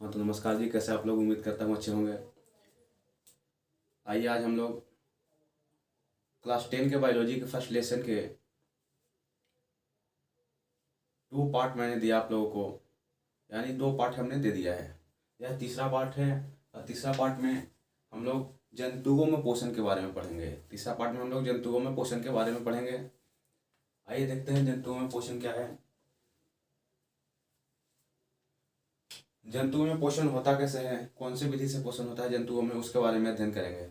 हाँ तो नमस्कार जी, कैसे आप लोग? उम्मीद करता हूँ अच्छे होंगे। आइए आज हम लोग क्लास 10 के बायोलॉजी के फर्स्ट लेसन के 2 पार्ट मैंने दिया आप लोगों को, यानी 2 पार्ट हमने दे दिया है। यह तीसरा पार्ट है और तीसरा पार्ट में हम लोग जंतुओं में पोषण के बारे में पढ़ेंगे। तीसरा पार्ट में हम लोग जंतुओं में पोषण के बारे में पढ़ेंगे। आइए देखते हैं जंतुओं में पोषण क्या है। जंतुओं में पोषण होता कैसे है, कौन सी विधि से पोषण होता है जंतुओं में, उसके बारे में अध्ययन करेंगे।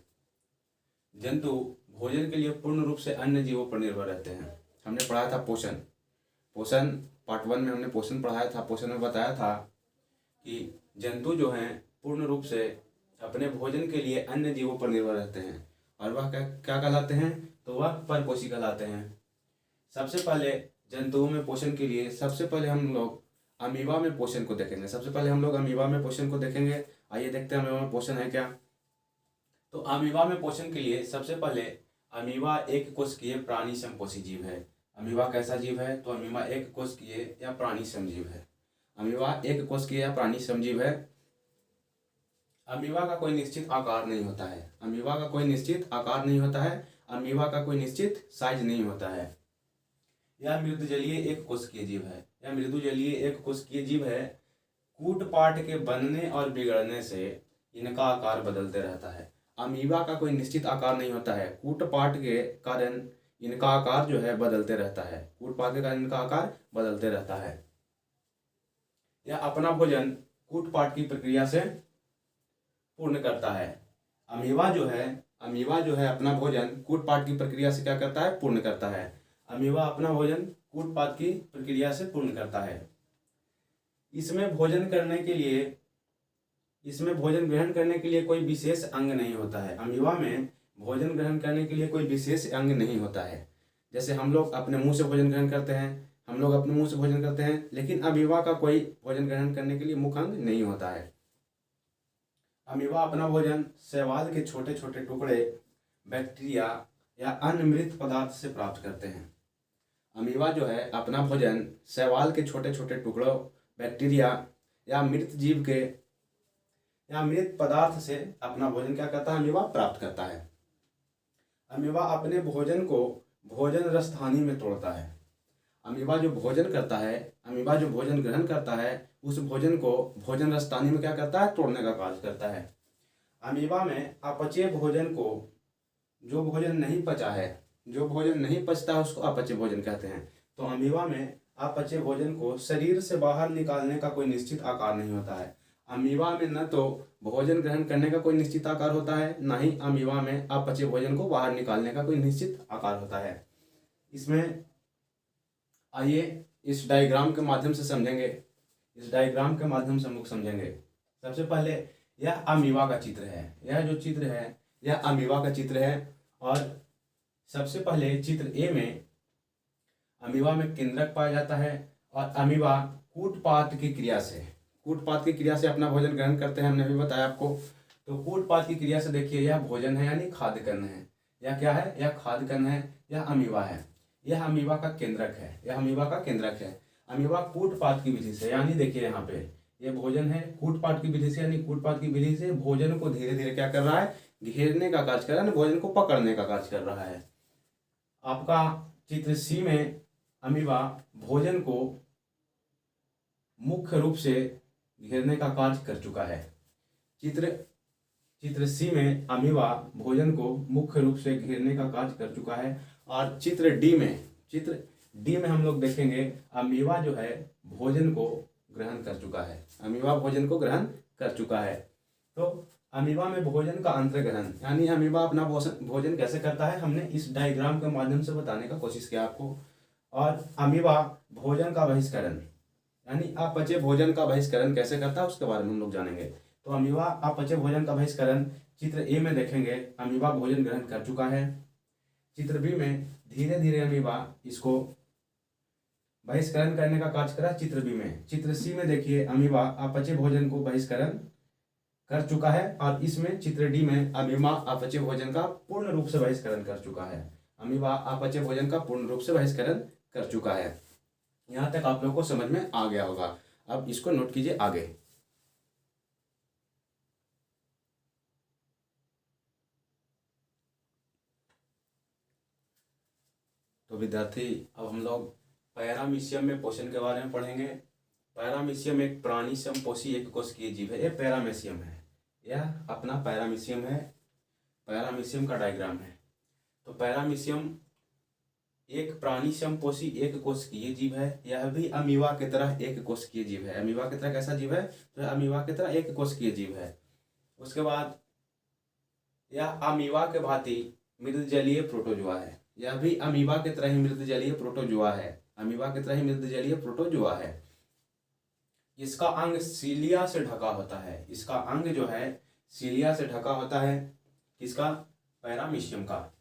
जंतु भोजन के लिए पूर्ण रूप से अन्य जीवों पर निर्भर रहते हैं। हमने पढ़ा था पोषण। पोषण पार्ट 1 में हमने पोषण पढ़ाया था। पोषण में बताया था कि जंतु जो हैं पूर्ण रूप से अपने भोजन के लिए अन्य जीवों पर निर्भर रहते हैं और वह क्या क्या कहलाते हैं, तो वह परपोषी कहलाते हैं। सबसे पहले जंतुओं में पोषण के लिए सबसे पहले हम लोग अमीबा में पोषण को देखेंगे। सबसे पहले हम लोग अमीबा में पोषण को देखेंगे। आइए देखते हैं अमीबा में पोषण है क्या। तो अमीबा में पोषण के लिए सबसे पहले अमीबा एक कोशिकीय प्राणी समपोषी जीव है। अमीबा कैसा जीव है, तो अमीबा एक कोशिकीय या प्राणी समजीव है। अमीबा एक कोशिकीय या प्राणी समजीव है। अमीबा का कोई निश्चित आकार नहीं होता है। अमीबा का कोई निश्चित आकार नहीं होता है। अमीबा का कोई निश्चित साइज नहीं होता है। यह मृदुजलीय एक कोशिकीय जीव है। यह मृदुजलीय एक कोशिकीय जीव है। कूटपाट के बनने और बिगड़ने से इनका आकार बदलते रहता है। अमीबा का कोई निश्चित आकार नहीं होता है। कूटपाट के कारण इनका आकार जो है बदलते रहता है। कूटपाट के कारण इनका आकार बदलते रहता है। यह अपना भोजन कूटपाट की प्रक्रिया से पूर्ण करता है। अमीबा जो है अपना भोजन कूटपाट की प्रक्रिया से क्या करता है, पूर्ण करता है। अमीबा अपना भोजन कूटपाट की प्रक्रिया से पूर्ण करता है। इसमें भोजन ग्रहण करने के लिए कोई विशेष अंग नहीं होता है। अमीबा में भोजन ग्रहण करने के लिए कोई विशेष अंग नहीं होता है। जैसे हम लोग अपने मुंह से भोजन ग्रहण करते हैं, लेकिन अमीबा का कोई भोजन ग्रहण करने के लिए मुख अंग नहीं होता है। अमीबा अपना भोजन शैवाल के छोटे छोटे टुकड़े, बैक्टीरिया या अन्य मृत पदार्थ से प्राप्त करते हैं। अमीबा जो है अपना भोजन शैवाल के छोटे छोटे टुकड़ों, बैक्टीरिया या मृत पदार्थ से अपना भोजन क्या करता है, अमीबा प्राप्त करता है। अमीबा अपने भोजन को भोजन रसधानी में तोड़ता है। अमीबा जो भोजन ग्रहण करता है, उस भोजन को भोजन रसधानी में क्या करता है, तोड़ने का कार्य करता है। अमीबा में अपचय भोजन को, जो भोजन नहीं पचता है उसको अपचय भोजन कहते हैं। तो अमीबा में अपचय भोजन को शरीर से बाहर निकालने का कोई निश्चित आकार नहीं होता है। अमीबा में न तो भोजन ग्रहण करने का कोई निश्चित आकार होता है, न ही अमीबा में अपचय भोजन को बाहर निकालने का कोई निश्चित आकार होता है। इसमें आइए इस डायग्राम के माध्यम से समझेंगे। सबसे पहले यह अमीबा का चित्र है। यह अमीबा का चित्र है। और सबसे पहले चित्र ए में अमीबा में केंद्रक पाया जाता है और अमीबा कूटपाट की क्रिया से अपना भोजन ग्रहण करते हैं। हमने भी बताया आपको। तो कूटपाट की क्रिया से देखिए, यह भोजन है यानी खाद्य कण है। यह क्या है, यह खाद्य कण है। यह अमीबा है। यह अमीबा का केंद्रक है। अमीबा कूटपाट की विधि से, यानी देखिए यहाँ पे यह भोजन है कूटपाट की विधि से, यानी कूटपाट की विधि से भोजन को धीरे धीरे क्या कर रहा है, घेरने का कार्य कर रहा है, भोजन को पकड़ने का कार्य कर रहा है। आपका चित्र सी में अमीबा भोजन को मुख्य रूप से घेरने का कार्य कर चुका है। चित्र सी में अमीबा भोजन को मुख्य रूप से घेरने का कार्य कर चुका है। और चित्र डी में हम लोग देखेंगे अमीबा जो है भोजन को ग्रहण कर चुका है। तो अमीबा में भोजन का अंतर्ग्रहण, यानी अमीबा अपना भोजन कैसे करता है, हमने इस डायग्राम के माध्यम से बताने का कोशिश किया आपको। और अमीबा भोजन का बहिष्करण, यानी अपचय भोजन का बहिष्करण कैसे करता है उसके बारे में हम लोग जानेंगे। तो अमीबा अपचय भोजन का बहिष्करण चित्र ए में देखेंगे। अमीबा भोजन ग्रहण कर चुका है। चित्र बी में धीरे धीरे अमीबा इसको बहिष्करण करने का कार्य करा चित्र बी में। चित्र सी में देखिए अमीबा अपचय भोजन को बहिष्करण कर चुका है। और इसमें चित्र डी में अमीबा अपचय भोजन का पूर्ण रूप से बहिष्करण कर चुका है। यहाँ तक आप लोगों को समझ में आ गया होगा। अब इसको नोट कीजिए आगे। तो विद्यार्थी अब हम लोग पैरामीशियम में पोषण के बारे में पढ़ेंगे। पैरामीशियम एक प्राणी समपोषी एक कोशिकीय जीव है। ये पैरामीशियम है, यह अपना पैरामीशियम है। पैरामीशियम का डायग्राम है। तो पैरामीशियम एक प्राणी समपोषी एक कोशिकीय जीव है। यह भी अमीबा की तरह एक कोशिकीय जीव है। अमीबा की तरह कैसा जीव है? तो अमीबा की तरह एक कोशिकीय जीव है। उसके बाद यह अमीबा के भांति मृदजलीय प्रोटोजोआ है। यह भी अमीबा की तरह ही मृदजलीय प्रोटोजोआ है। अमीबा की तरह ही मृदजलीय प्रोटोजोआ है। इसका अंग सीलिया से ढका होता है। इसका अंग जो है सीलिया से ढका होता है। किसका? पैरामीशियम का।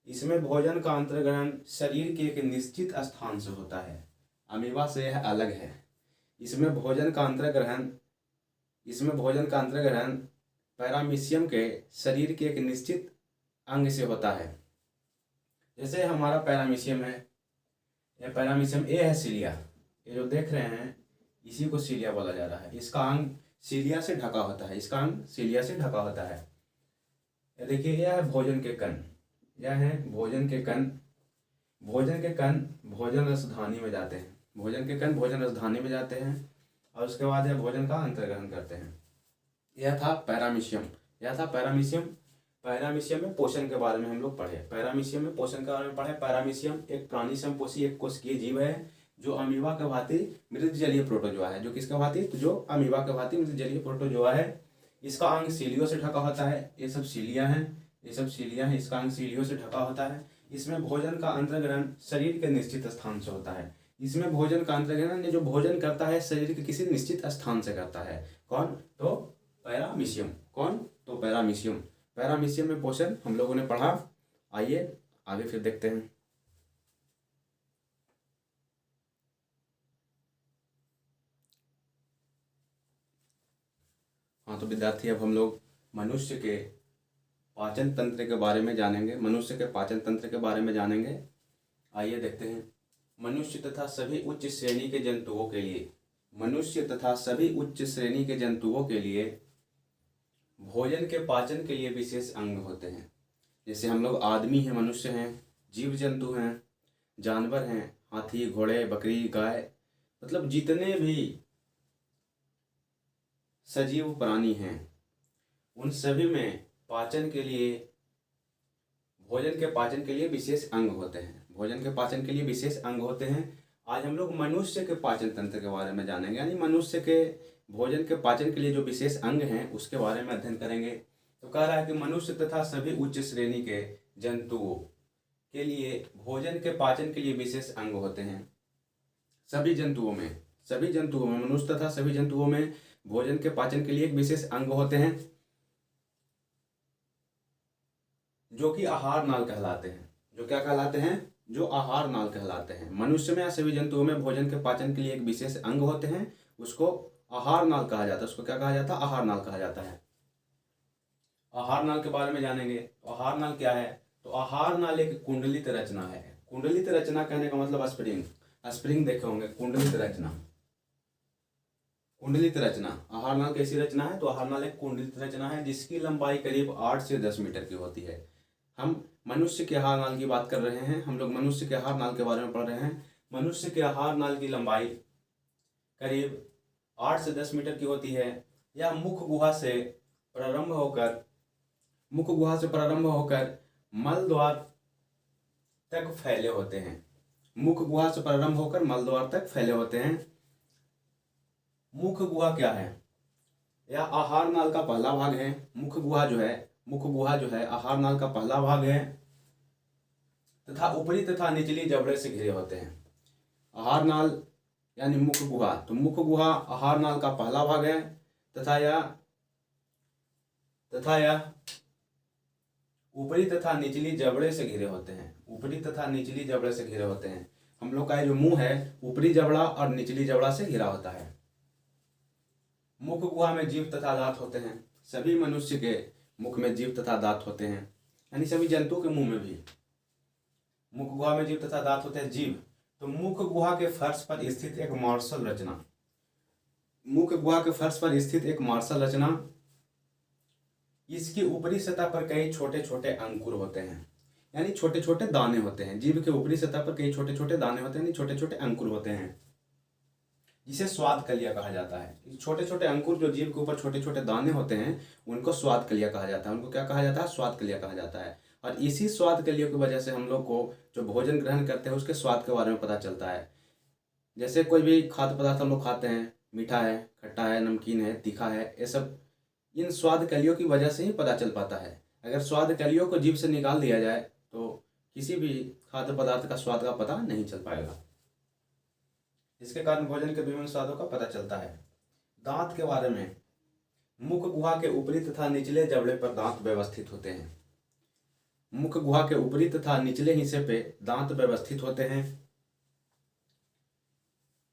इसमें भोजन का अंतर्ग्रहण शरीर के एक निश्चित स्थान से होता है। अमीबा से यह अलग है। इसमें भोजन का अंतर्ग्रहण पैरामीशियम के शरीर के एक निश्चित अंग से होता है। जैसे हमारा पैरामीशियम है, यह पैरामीशियम ए है सीलिया, ये जो देख रहे हैं इसी को सीलिया बोला जा रहा है। इसका अंग सीलिया से ढका होता है। इसका अंग सीलिया से ढका होता है। ये देखिए, यह है भोजन के कण। यह है भोजन के कण। भोजन के कण भोजन रसधानी में जाते हैं। भोजन के कण भोजन रसधानी में जाते हैं और उसके बाद यह भोजन का अंतर्ग्रहण करते हैं। यह था पैरामीशियम। पैरामीशियम में पोषण के बारे में हम लोग पढ़े। पैरामीशियम में पोषण के बारे में पढ़े। पैरामीशियम एक प्राणी समपोषी एक कोशिकीय जीव है जो अमीबा के भांति मृदजलीय प्रोटोजोआ है। जो किसके भांति? तो जो अमीबा के भांति मृदजलीय प्रोटोजोआ है। इसका अंग सीलियो से ढका होता है। ये सब सीलिया हैं। इसका अंग सीलियो से ढका होता है। इसमें भोजन का अंतर्ग्रहण शरीर के निश्चित स्थान से होता है। इसमें भोजन का अंतर्ग्रहण जो भोजन करता है शरीर के किसी निश्चित स्थान से करता है। कौन? तो पैरामीशियम। कौन? तो पैरामीशियम। पैरामीशियम में पोषण हम लोगों ने पढ़ा। आइए आगे फिर देखते हैं। हाँ, तो विद्यार्थी अब हम लोग मनुष्य के पाचन तंत्र के बारे में जानेंगे। आइए देखते हैं। मनुष्य तथा सभी उच्च श्रेणी के जंतुओं के लिए भोजन के पाचन के लिए विशेष अंग होते हैं। जैसे हम लोग आदमी हैं, मनुष्य हैं, जीव जंतु हैं, जानवर हैं, हाथी, घोड़े, बकरी, गाय, मतलब जितने भी सजीव प्राणी हैं उन सभी में भोजन के पाचन के लिए विशेष अंग होते हैं। आज हम लोग मनुष्य के पाचन तंत्र के बारे में जानेंगे, यानी मनुष्य के भोजन के पाचन के लिए जो विशेष अंग हैं उसके बारे में अध्ययन करेंगे। तो कह रहा है कि मनुष्य तथा सभी उच्च श्रेणी के जंतुओं के लिए भोजन के पाचन के लिए विशेष अंग होते हैं। सभी जंतुओं में मनुष्य तथा सभी जंतुओं में भोजन के पाचन के लिए एक विशेष अंग होते हैं जो कि आहार नाल कहलाते हैं। जो क्या कहलाते हैं? जो आहार नाल कहलाते हैं। मनुष्य में या सभी जंतुओं में भोजन के पाचन के लिए एक विशेष अंग होते हैं, उसको आहार नाल कहा जाता है। उसको क्या कहा जाता है? आहार नाल कहा जाता है। आहार नाल के बारे में जानेंगे। तो आहार नाल क्या है? तो आहार नाल एक कुंडलित रचना है। कुंडलित रचना कहने का मतलब स्प्रिंग देखे होंगे। कुंडलित रचना आहार नाल कैसी रचना है? तो आहार नाल एक कुंडलित रचना है जिसकी लंबाई करीब 8 से 10 मीटर की होती है। हम मनुष्य के आहार नाल की बात कर रहे हैं। हम लोग मनुष्य के आहार नाल के बारे में पढ़ रहे हैं। मनुष्य के आहार नाल की लंबाई करीब 8 से 10 मीटर की होती है। यह मुख गुहा से प्रारंभ होकर मल द्वार तक फैले होते हैं। मुख गुहा क्या है? यह आहार नाल का पहला भाग है। मुख गुहा जो है आहार नाल का पहला भाग है तथा ऊपरी तथा निचली जबड़े से घिरे होते हैं। आहार नाल यानी मुख गुहा, तो मुख गुहा आहार नाल का पहला भाग है तथा यह ऊपरी तथा निचली जबड़े से घिरे होते हैं। हम लोग का जो मुंह है ऊपरी जबड़ा और निचली जबड़ा से घिरा होता है। मुख गुहा में जीभ तथा दांत होते हैं। सभी मनुष्य के मुख में जीभ तथा दांत होते हैं, यानी सभी जंतु के मुंह में भी मुख गुहा में जीभ तथा दांत होते हैं। जीभ तो मुख गुहा के फर्श पर स्थित एक मार्शल रचना। इसकी ऊपरी सतह पर कई छोटे छोटे अंकुर होते हैं। यानी छोटे छोटे दाने होते हैं। जीभ के ऊपरी सतह पर कई छोटे छोटे दाने होते हैं, यानी छोटे छोटे अंकुर होते हैं, जिसे स्वाद कलिया कहा जाता है। छोटे छोटे अंकुर जो जीभ के ऊपर छोटे छोटे दाने होते हैं उनको स्वाद कलिया कहा जाता है। उनको क्या कहा जाता है? स्वाद कलिया कहा जाता है। और इसी स्वाद कलियों की वजह से हम लोग को जो भोजन ग्रहण करते हैं उसके स्वाद के बारे में पता चलता है। जैसे कोई भी खाद्य पदार्थ हम लोग खाते हैं, मीठा है, खट्टा है, नमकीन है, तीखा है, ये सब इन स्वाद कलियों की वजह से ही पता चल पाता है। अगर स्वाद कलियों को जीभ से निकाल दिया जाए तो किसी भी खाद्य पदार्थ का स्वाद का पता नहीं चल पाएगा। इसके कारण भोजन के विभिन्न स्वादों का पता चलता है। दांत के बारे में, मुख गुहा के ऊपरी तथा निचले जबड़े पर दांत व्यवस्थित होते हैं। मुख गुहा के ऊपरी तथा निचले हिस्से पे दांत व्यवस्थित होते हैं।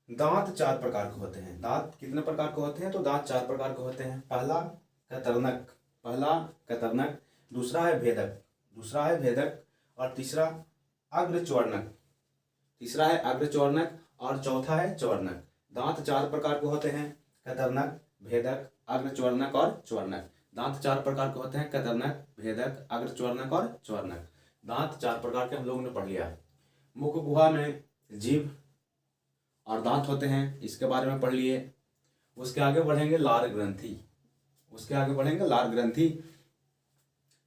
दांत 4 प्रकार के होते हैं। दांत कितने प्रकार के होते हैं? तो दांत 4 प्रकार के होते हैं। पहला कतरनक, दूसरा है भेदक, और तीसरा अग्रचौर्णक, और चौथा है चौर्णक। दांत 4 प्रकार के होते हैं, कतरनक, भेदक, अग्रचौर्णक और चौर्णक। दांत 4 प्रकार के होते हैं, कतरनक, भेदक, अग्रचौर्णक और चौर्णक। दांत 4 प्रकार के हम लोगों ने पढ़ लिया। मुख गुहा में जीभ और दांत होते हैं, इसके बारे में पढ़ लिए। उसके आगे बढ़ेंगे लार ग्रंथि।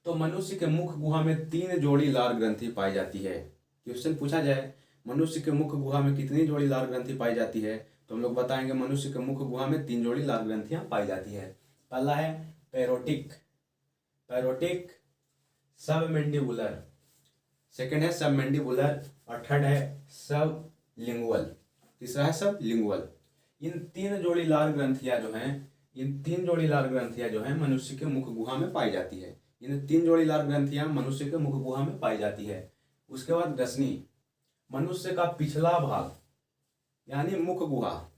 तो मनुष्य के मुख गुहा में 3 जोड़ी लार ग्रंथि पाई जाती है। क्वेश्चन पूछा जाए मनुष्य के मुख गुहा में कितनी जोड़ी लार ग्रंथि पाई जाती है, तो हम लोग बताएंगे मनुष्य के मुख गुहा में 3 जोड़ी लार ग्रंथियां पाई जाती है। पहला है पैरोटिक सबमेंडिबुलर, सेकंड है सबमेंडिबुलर, और थर्ड है सबलिंगुअल, तीसरा है सबलिंगुअल। इन 3 जोड़ी लार ग्रंथियां जो हैं मनुष्य के मुख गुहा में पाई जाती है। इन 3 जोड़ी लार ग्रंथियां मनुष्य के मुख गुहा में पाई जाती है। उसके बाद ग्रसनी, मनुष्य का पिछला भाग यानी मुख गुहा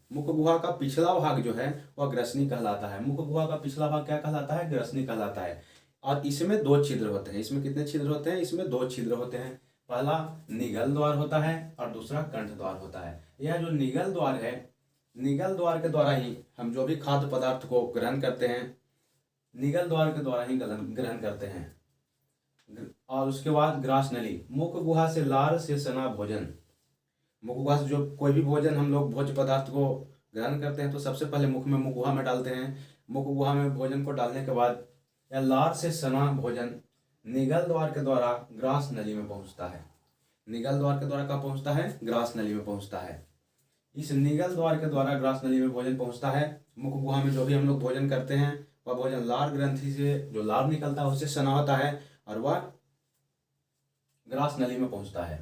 का पिछला भाग जो है वह ग्रसनी कहलाता है। मुख गुहा का पिछला भाग क्या कहलाता है? ग्रसनी कहलाता है। और इसमें 2 छिद्र होते हैं। इसमें कितने छिद्र होते हैं? इसमें 2 छिद्र होते हैं। पहला निगल द्वार होता है और दूसरा कंठ द्वार होता है। यह जो निगल द्वार है, निगल द्वार के द्वारा ही हम जो भी खाद्य पदार्थ को ग्रहण करते हैं, निगल द्वार के द्वारा ही ग्रहण करते हैं। और उसके बाद ग्रास नली, मुख गुहा से लार से सना भोजन। मुख गुहा से जो कोई भी भोजन हम लोग भोज्य पदार्थ को ग्रहण करते हैं तो सबसे पहले मुख गुहा में डालते हैं। मुख गुहा में भोजन को डालने के बाद या लार से सना भोजन निगल द्वार के द्वारा ग्रास नली में पहुंचता है। निगल द्वार के द्वारा कहाँ पहुंचता है? ग्रास नली में पहुंचता है। इस निगल द्वार के द्वारा ग्रास नली में भोजन पहुंचता है। मुख गुहा में जो भी हम लोग भोजन करते हैं वह भोजन लार ग्रंथि से जो लार निकलता है उससे सना होता है और वह ग्रास नली में पहुंचता है।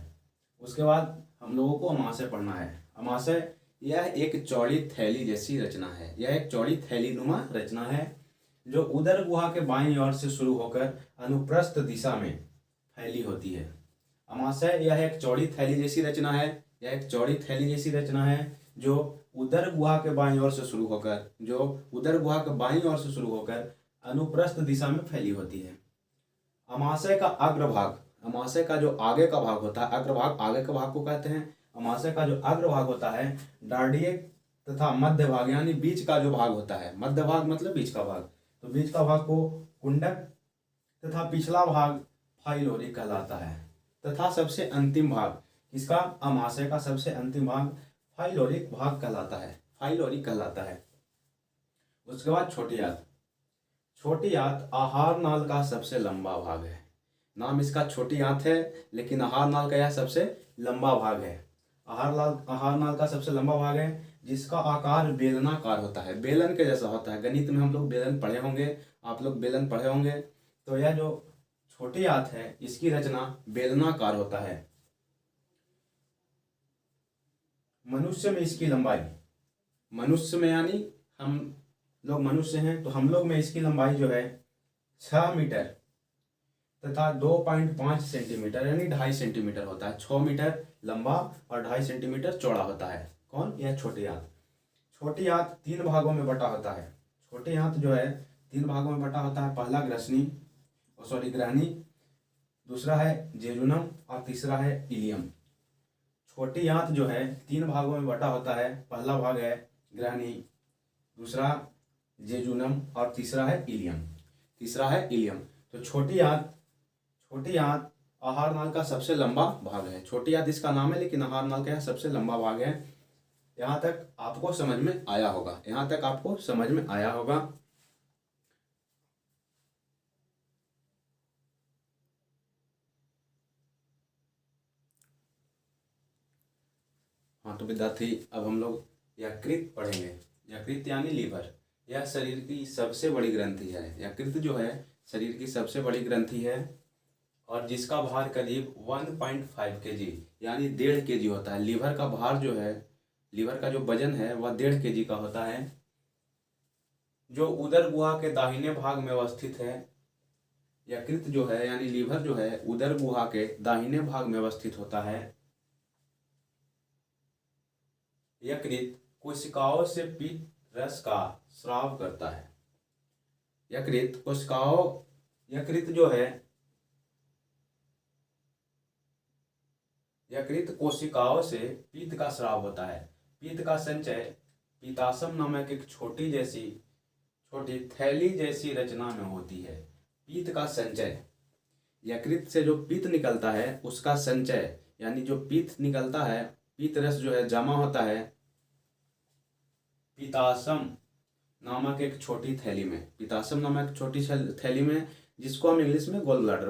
उसके बाद हम लोगों को अमाशय पढ़ना है। अमाशय यह एक चौड़ी थैली जैसी रचना है। यह एक चौड़ी थैली नुमा रचना है जो उदर गुहा के बाईं ओर से शुरू होकर अनुप्रस्थ दिशा में फैली होती है। अमाशय यह एक चौड़ी थैली जैसी रचना है। यह एक चौड़ी थैली जैसी रचना है जो उदर गुहा के बाईं ओर से शुरू होकर अनुप्रस्थ दिशा में फैली होती है। अमाशय का अग्रभाग, अमाशय का जो आगे का भाग होता है, अग्रभाग आगे के भाग को कहते हैं। अमाशय का जो अग्रभाग होता है डार्डियक तथा मध्य भाग यानी बीच का जो भाग होता है, मध्य भाग मतलब बीच का भाग, तो बीच का भाग को कुंडक तथा पिछला भाग फाइलोरिक कहलाता है। तथा सबसे अंतिम भाग इसका, अमाशय का सबसे अंतिम भाग फाइलोरिक भाग कहलाता है, फाइलोरिक कहलाता है। उसके बाद छोटी आंत। छोटी आंत आहार नाल का सबसे लंबा भाग है। नाम इसका छोटी आंत है लेकिन आहार नाल का यह सबसे लंबा भाग है। आहार नाल का सबसे लंबा भाग है जिसका आकार बेलनाकार होता है, बेलन के जैसा होता है। गणित में हम लोग बेलन पढ़े होंगे, आप लोग बेलन पढ़े होंगे। तो यह जो छोटी आंत है इसकी रचना बेलनाकार होता है। मनुष्य में इसकी लंबाई, मनुष्य में यानी हम लोग मनुष्य हैं तो हम लोग में इसकी लंबाई जो है 6 मीटर तथा 2.5 सेंटीमीटर यानी 2.5 सेंटीमीटर होता है। 6 मीटर लंबा और 2.5 सेंटीमीटर चौड़ा होता है। कौन? यह छोटी आंत। छोटी आंत 3 भागों में बटा होता है। छोटी आंत जो है 3 भागों में बटा होता है। पहला ग्रहणी, दूसरा है जेजुनम और तीसरा है इलियम। छोटी आंत जो है 3 भागों में बटा होता है। पहला भाग है ग्रहणी, दूसरा जेजुनम और तीसरा है इलियम। तो छोटी आंत आहार नाल का सबसे लंबा भाग है। छोटी आंत इसका नाम है, लेकिन आहार नाल का सबसे लंबा भाग है। यहाँ तक आपको समझ में आया होगा, यहाँ तक आपको समझ में आया होगा। हाँ तो विद्यार्थी, अब हम लोग यकृत पढ़ेंगे। यकृत यानी लीवर, यह शरीर की सबसे बड़ी ग्रंथि है। यकृत जो है शरीर की सबसे बड़ी ग्रंथि है और जिसका भार करीब 1.5 kg यानी 1.5 kg होता है। लीवर का भार जो है, लीवर का जो वजन है वह 1.5 kg का होता है, जो उदर गुहा के दाहिने भाग में अवस्थित है। यकृत जो है यानी लीवर जो है उदर गुहा के दाहिने भाग में अवस्थित होता है। यकृत कोशिकाओं से पीत रस का स्राव करता है। यकृत जो है यकृत कोशिकाओं से पीत का स्राव होता है। पीत का संचय पीताशम नामक एक छोटी थैली जैसी रचना में होती है। पीत का संचय, यकृत से जो पीत निकलता है उसका संचय यानी जो पीत निकलता है, पीत रस जो है जमा होता है पीताशम नामक एक छोटी थैली में। पीताशम नामक छोटी थैली में, जिसको हम इंग्लिश में गॉल ब्लैडर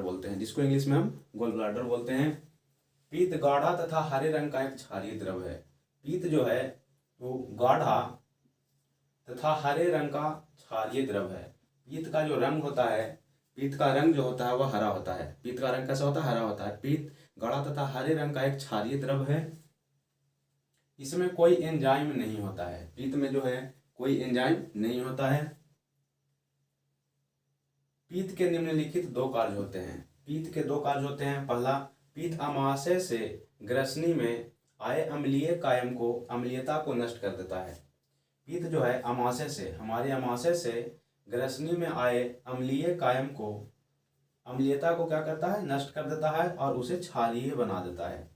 बोलते हैं। पीत गाढ़ा तथा हरे रंग का एक क्षारीय द्रव है। पीत जो है वो गाढ़ा तथा हरे रंग का क्षारीय द्रव है। पीत का जो रंग होता है, पीत का रंग जो होता है वह हरा होता है। पीत का रंग कैसा होता है? हरा होता है। पीत गाढ़ा तथा हरे रंग का एक क्षारीय द्रव है। इसमें कोई एंजाइम नहीं होता है। पीत में जो है कोई एंजाइम नहीं होता है। पीत के निम्नलिखित 2 कार्य होते हैं। पीत के 2 कार्य होते हैं। पहला, पीत अमाशय से ग्रसनी में आए अम्लीय कायम को, अम्लीयता को नष्ट कर देता है। पीत जो है अमाशय से, हमारे अमाशय से ग्रसनी में आए अम्लीय कायम को, अम्लीयता को क्या करता है? नष्ट कर देता है और उसे क्षारीय बना देता है।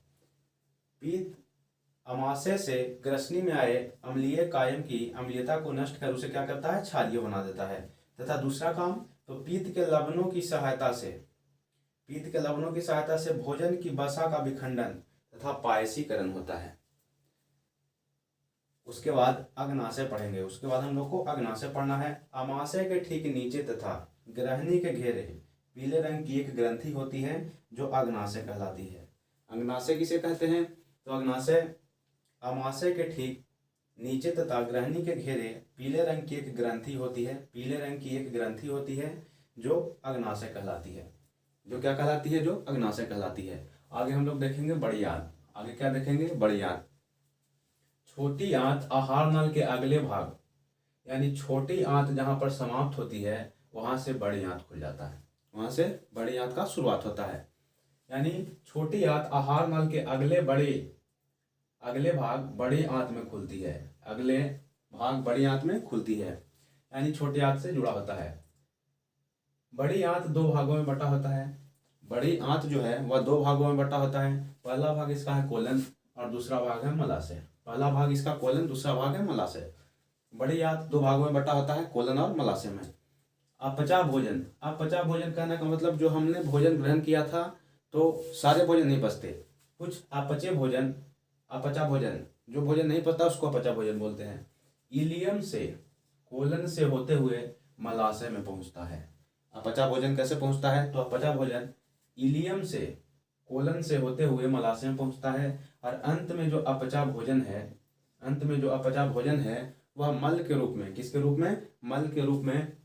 पीत अमाशय से ग्रसनी में आए अम्लीय कायम की अम्लीयता को नष्ट कर उसे क्या करता है? क्षारीय बना देता है। तथा दूसरा काम, तो पीत के लवणों की सहायता से भोजन की वसा का विखंडन तथा पायसीकरण होता है। उसके बाद अग्नाशय पढ़ेंगे। उसके बाद हम लोग को अग्नाशय पढ़ना है। अमाशय के ठीक नीचे तथा ग्रहणी के घेरे पीले रंग की एक ग्रंथि होती है जो अग्नाशय कहलाती है। अग्नाशय किसे कहते हैं? तो अग्नाशय अमाशय के ठीक नीचे तथा ग्रहणी के घेरे पीले रंग की एक ग्रंथि होती है जो अग्नाशय कहलाती है। जो क्या कहलाती है? जो अग्नाशय कहलाती है। आगे हम लोग देखेंगे बड़ी आंत। आगे क्या देखेंगे? बड़ी आंत। छोटी आंत आहार नल के अगले भाग, यानी छोटी आंत जहां पर समाप्त होती है वहां से बड़ी आंत खुल जाता है। वहां से बड़ी आंत का शुरुआत होता है। यानी छोटी आंत आहार नल के अगले भाग बड़ी आंत में खुलती है। अगले भाग बड़ी आंत में खुलती है, यानी छोटी आंत से जुड़ा होता है। बड़ी आंत 2 भागों में बटा होता है। बड़ी आंत जो है वह 2 भागों में बटा होता है। पहला भाग इसका है कोलन और दूसरा भाग है मलाशय। पहला भाग इसका कोलन, दूसरा भाग है मलाशय। बड़ी आंत 2 भागों में बटा होता है, कोलन और मलाशय में। अपचा भोजन कहने का मतलब जो हमने भोजन ग्रहण किया था तो सारे भोजन नहीं पचते। कुछ अपचा भोजन, जो भोजन नहीं पचता उसको अपचा भोजन बोलते हैं। इलियम से, कोलन से होते हुए मलाशय में पहुंचता है। अपचा भोजन कैसे पहुंचता है? तो अपचा भोजन इलियम से, कोलन से होते हुए मलाशय में पहुंचता है। और अंत में जो अपचा भोजन है वह मल के रूप में, किसके रूप में? मल के रूप में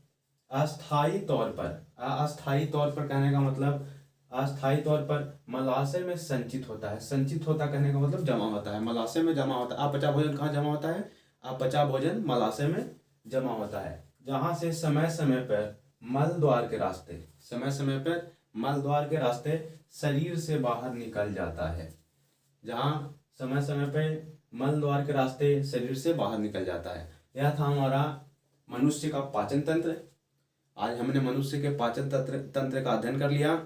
अस्थायी तौर पर कहने का मतलब अस्थायी तौर पर मलाशय में संचित होता है। संचित होता कहने का मतलब जमा होता है, मलाशय में जमा होता है। अपचा भोजन कहाँ जमा होता है? अपचा भोजन मलाशय में जमा होता है, जहां से समय समय पर मल द्वार के रास्ते शरीर से बाहर निकल जाता है। जहां समय समय पे मल द्वार के रास्ते शरीर से बाहर निकल जाता है। यह था हमारा मनुष्य का पाचन तंत्र। आज हमने मनुष्य के पाचन तंत्र का अध्ययन कर लिया।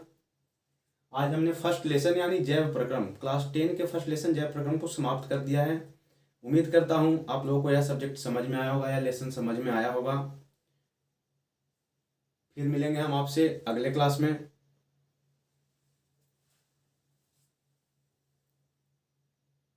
आज हमने फर्स्ट लेसन यानी जैव प्रक्रम, क्लास 10 के फर्स्ट लेसन जैव प्रक्रम को समाप्त कर दिया है। उम्मीद करता हूं आप लोगों को यह सब्जेक्ट समझ में आया होगा, यह लेसन समझ में आया होगा। फिर मिलेंगे हम आपसे अगले क्लास में।